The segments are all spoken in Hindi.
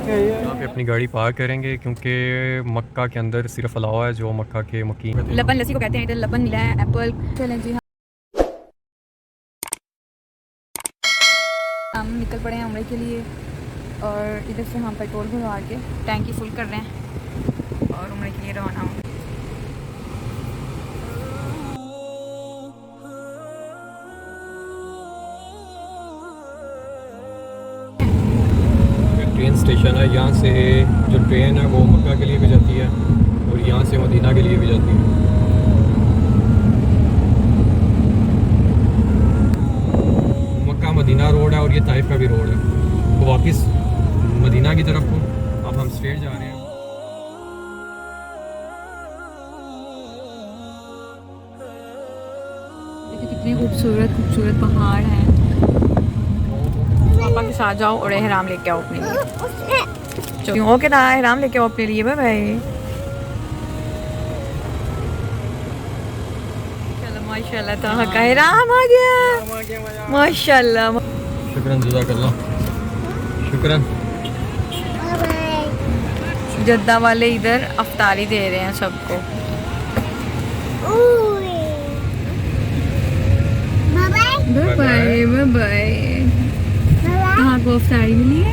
यहाँ पे अपनी गाड़ी पार्क करेंगे क्योंकि मक्का के अंदर सिर्फ अलावा है जो मक्का के मुकीम हैं। लबन लस्सी को कहते हैं, इधर लबन मिला है, एप्पल। चलें जी, हम निकल पड़े हैं उम्रे के लिए और इधर से हम पेट्रोल भरवा के टैंकी फुल कर रहे हैं और उम्रे के लिए रवाना होंगे। ट्रेन स्टेशन है, यहाँ से जो ट्रेन है वो मक्का के लिए भी जाती है और यहाँ से मदीना के लिए भी जाती है। मक्का मदीना रोड है और ये ताइफ का भी रोड है, तो वापस मदीना की तरफ को अब हम स्ट्रेट जा रहे हैं। देखिए कितने खूबसूरत खूबसूरत पहाड़ हैं। पापा के साथ जाओ और एहराम लेके आओ अपने लिए। ओके था, एहराम लेके आओ अपने लिए। Bye bye. चलो माशाल्लाह, ताहा का एहराम आ गया माशाल्लाह। शुक्रान जज़ाकल्लाह, शुक्रान। जद्दा वाले इधर अफ्तारी दे रहे हैं सबको। Bye bye bye bye. कहाँ को अफ्तारी मिली है?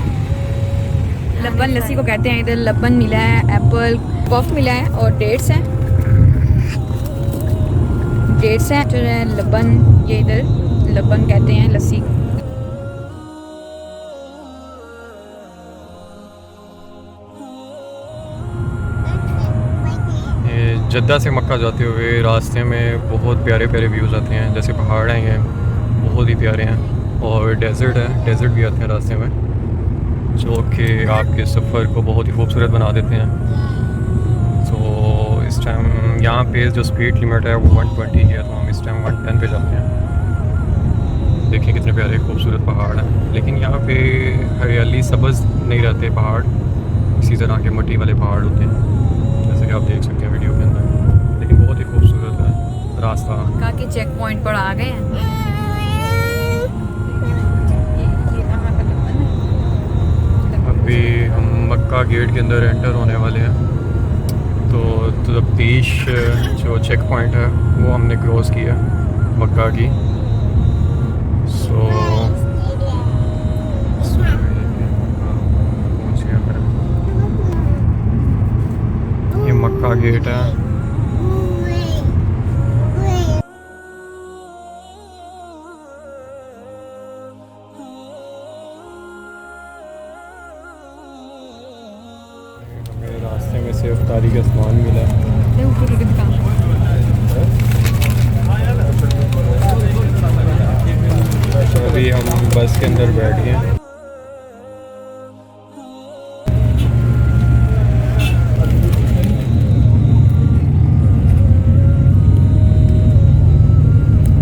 लबन लस्सी को कहते हैं, इधर लबन मिला है, एप्पल पफ मिला है और डेट्स हैं। डेट्स हैं जो है लबन, ये इधर लबन कहते हैं लस्सी। जद्दा से मक्का जाते हुए रास्ते में बहुत प्यारे प्यारे व्यूज़ आते हैं, जैसे पहाड़ हैं ये बहुत ही प्यारे हैं और डेज़र्ट है, डेज़र्ट भी आते हैं रास्ते में जो कि आपके सफ़र को बहुत ही खूबसूरत बना देते हैं। तो इस टाइम यहाँ पे जो स्पीड लिमिट है वो 120 है, तो हम इस टाइम 110 पे जाते हैं। देखिए कितने प्यारे खूबसूरत पहाड़ हैं, लेकिन यहाँ पे हरियाली सब्ज़ नहीं रहते पहाड़, इसी तरह के मिट्टी वाले पहाड़ होते हैं जैसे कि आप देख सकते हैं वीडियो के अंदर, लेकिन बहुत ही खूबसूरत है रास्ता। मक्का के चेक पॉइंट पर आ गए हैं। अभी हम मक्का गेट के अंदर एंटर होने वाले हैं, तो तफ्तीश जो चेक पॉइंट है वो हमने क्रॉस किया मक्का की। सो ये मक्का गेट है। हमें रास्ते में से इफ्तारी का सामान मिला। अभी हम बस के अंदर बैठ गए।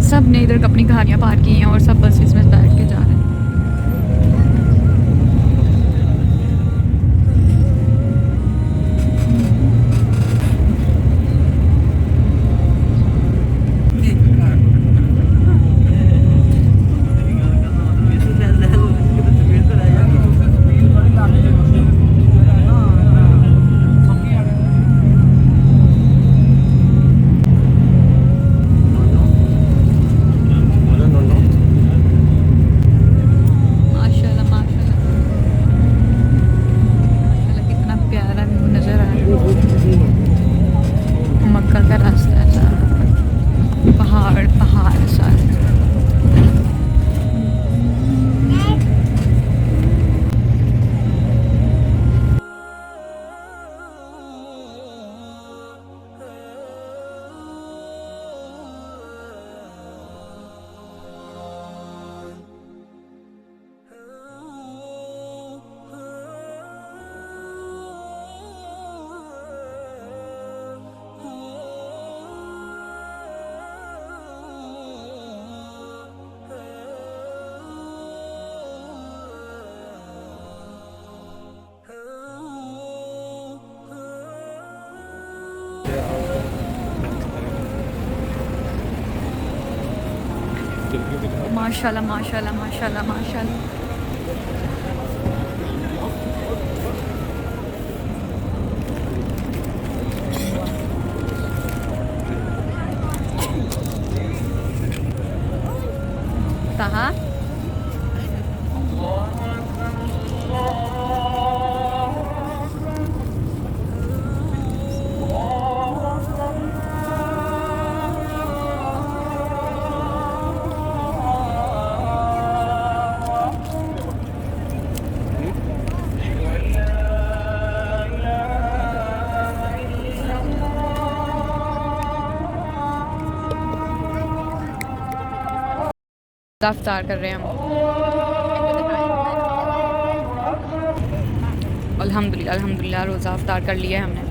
सब ने इधर अपनी गाड़ियाँ पार्क की हैं और सब बसेस में बैठ के जा रहे हैं। माशाल्लाह माशाल्लाह माशाल्लाह माशाल्लाह। इफ्तार कर रहे हैं हम। अल्हम्दुलिल्लाह अल्हम्दुलिल्लाह रोज़ा इफ्तार कर लिया है हमने।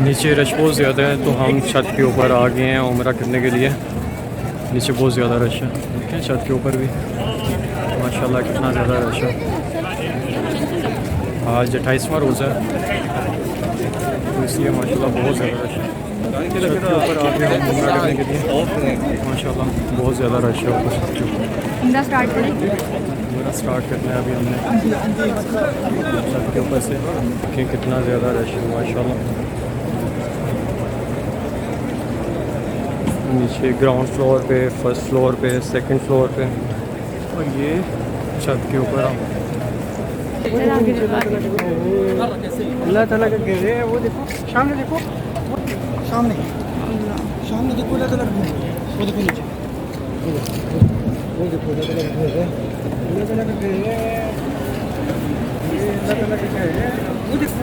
नीचे रश बहुत ज़्यादा है तो हम छत के ऊपर आ गए हैं उम्रा करने के लिए। नीचे बहुत ज़्यादा रश है, देखें छत के ऊपर भी माशाल्लाह कितना ज़्यादा रश है। आज 28वां रोज़ा है तो इसलिए माशाल्लाह बहुत ज़्यादा रश है। छत के ऊपर आ गए हम उम्रा करने के लिए, माशाल्लाह बहुत ज़्यादा रश है ऊपर छत के ऊपर। उम्रा स्टार्ट करना है अभी हमने छत के ऊपर से। देखें कितना ज़्यादा रश है माशाल्लाह। नीचे ग्राउंड फ्लोर पे, फर्स्ट फ्लोर पे, सेकंड फ्लोर पे और ये छत के ऊपर अल्लाह ताला का घर है। वो देखो सामने, देखो सामने सामने देखो अल्लाह ताला का घर है। वो देखो नीचे, वो देखो अल्लाह ताला का घर है। अल्लाह ताला का घर है, ये अल्लाह ताला का घर है। वो देखो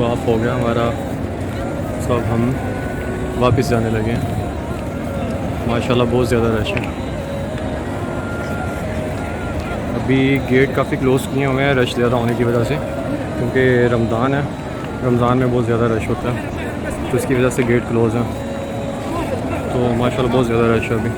वाफ हो गया हमारा, सब हम वापस जाने लगे हैं। माशाल्लाह बहुत ज़्यादा रश है। अभी गेट काफ़ी क्लोज़ किए हुए हैं रश ज़्यादा होने की वजह से, क्योंकि रमज़ान है, रमज़ान में बहुत ज़्यादा रश होता है तो इसकी वजह से गेट क्लोज़ है। तो माशाल्लाह बहुत ज़्यादा रश है अभी।